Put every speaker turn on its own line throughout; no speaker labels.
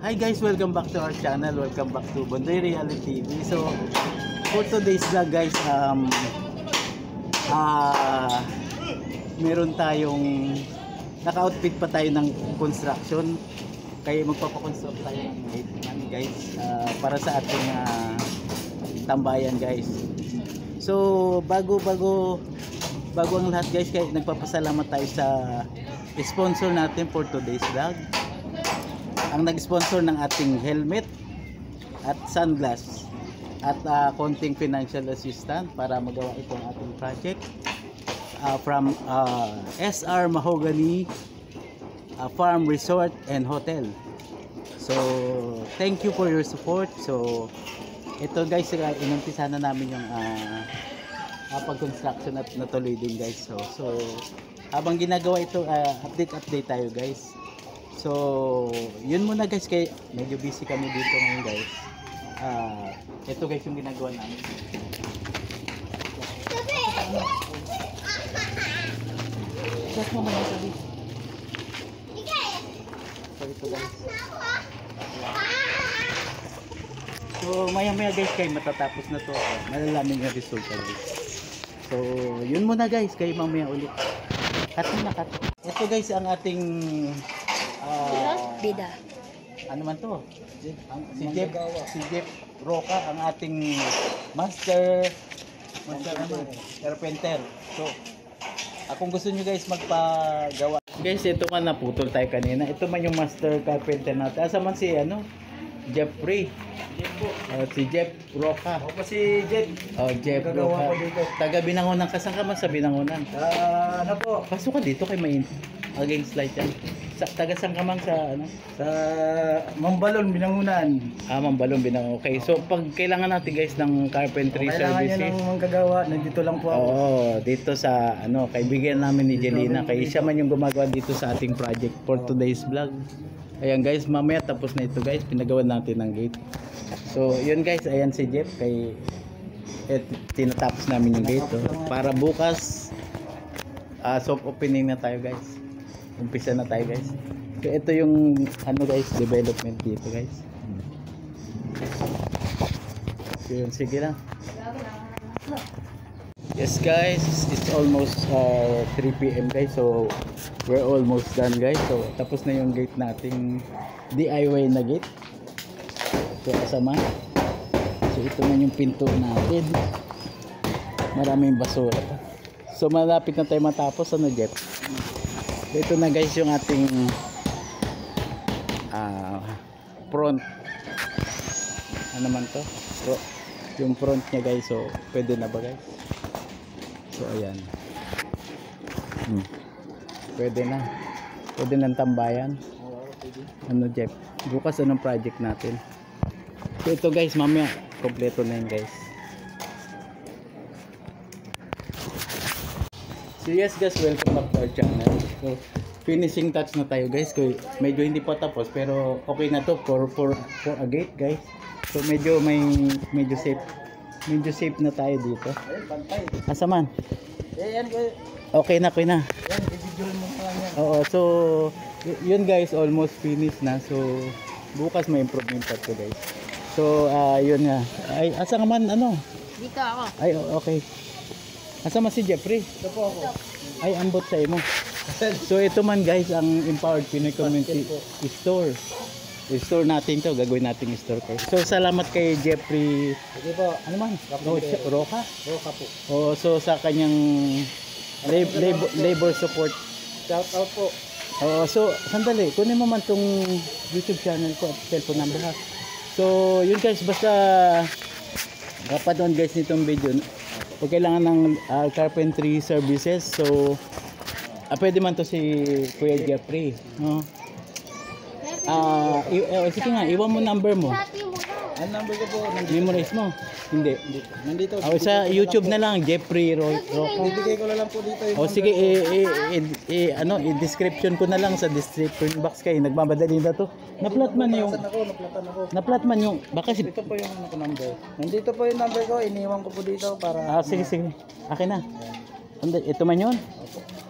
Hi guys, welcome back to our channel. Welcome back to Bondoy Reality TV. So, for today's vlog guys, meron tayong naka-outfit pa tayo ng construction. Kaya magpapakonstruct tayo ng gate guys, para sa ating tambayan guys. So, bago ang lahat guys, kaya nagpapasalamat tayo sa sponsor natin for today's vlog. Ang nag-sponsor ng ating helmet at sunglass at konting financial assistance para magawa itong ating project from SR Mahogany Farm Resort and Hotel. So thank you for your support. So ito guys, inumpisa na namin yung pag-construction at natuloy din guys. So habang ginagawa ito, update tayo guys. So, yun muna guys, kaya medyo busy kami dito ngayon guys. Ito guys yung ginagawa namin. Sos mo muna sabi. So, ito guys. So, maya guys, kaya matatapos na to. Malalamin yung resulta guys. So, yun muna guys, kaya mamaya ulit. Cut muna, cut. Ito guys, ang ating
bida.
Ano man to? Si Jeff Roca, ang ating master carpenter. So, kung gusto nyo guys magpagawa. Guys, ito ka naputol tayo kanina. Ito man yung master carpenter natin. Asa man si Jeffrey. Si Jeff Roca.
Ako si Jeff.
Jeff Roca. Taga Binangonan. Kasan ka man sa Binangonan?
Ano po?
Pasok ka dito kay Main. Against light yan. Taga saan ka man sa
Sa Mambalon, Binangonan.
Mambalon, Binangonan. Okay, so pag kailangan natin guys ng carpentry
Kailangan
services.
Kailangan nyo ng manggagawa, nandito lang po ako.
Dito sa kaibigan namin ni Jelina. Kaya siya man yung gumagawa dito sa ating project for today's vlog. Ayan guys, mamaya tapos na ito guys. Pinagawa natin ng gate. So yun guys, ayan si Jeff. Kay tinatapos namin yung gate. Para bukas, soft opening na tayo guys. Umpisa na tayo guys. So ito yung guys, development dito guys. So yun, sige lang. Yes guys, it's almost 3 PM guys. So we're almost done guys. So tapos na yung gate nating DIY na gate. So kasama. So ito man yung pinto natin. Maraming basura pa. So malapit na tayo matapos. Jeff? Ito na guys yung ating front. Ano man to? Yung front niya guys. So pwede na ba guys? So ayan. Pwede na. Pwede ng tambayan. Jeff? Bukas anong project natin? So ito guys, mamaya kompleto na yun guys. So yes guys, welcome back to our channel. So finishing touch na tayo guys. Medyo hindi pa tapos pero okay na to for a gate guys. So medyo safe na tayo dito. Asa man? Okay na. Oo, so yun guys, almost finished na. So bukas may improvement pa to guys. So yun nga. Ay asa man
Dito ako.
Ay okay. Asa man si Jeffrey?
Ito po ako.
Ay, ambot sa imo. So ito man guys, ang Empowered Pinoy Community Store. I-store natin to, gagawin natin i-store ko. So salamat kay Jeffrey.
Sige po.
Ano man? Roca?
Roca po.
So sa kanyang labor support.
Shout out po.
So sandali, kunin mo man tong YouTube channel ko at cellphone number ha. So yun guys, basta kapanood guys nitong video. Kung kailangan ng carpentry services, so pwede man to si Kuya Jeffrey, no? Sige nga, iwan mo number mo.
Ang number ko po,
Memorize mo? Hindi.
nandito.
Sa YouTube na lang, Jeffrey Roca.
Bibigay ko na lang po dito yung
Sige, i-description ko na lang sa description box kayo. Nagmamadali na to. Naplat man yung baka
Dito po yung number. Nandito po yung number ko, iniwan ko po dito para
sige. Akin na. Ito man yun?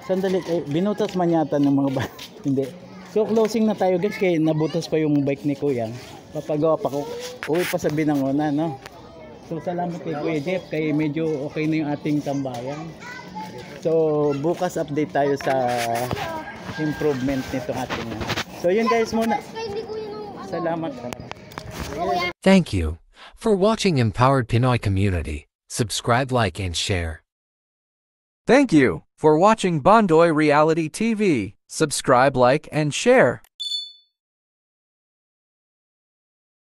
Sandali, binutas man yata ng mga ba? Hindi. So closing na tayo guys, kaya nabutas pa yung bike ni Kuya. Papagawa pa ko. Uwi pa sa Binangonan, no? So salamat kay Kuya Jeff, kay medyo okay na yung ating tambayan. So bukas update tayo sa improvement nito ating. So yun guys muna. Salamat.
Thank you for watching Empowered Pinoy Community. Subscribe, like, and share.
Thank you for watching Bondoy Reality TV. Subscribe, like, and share.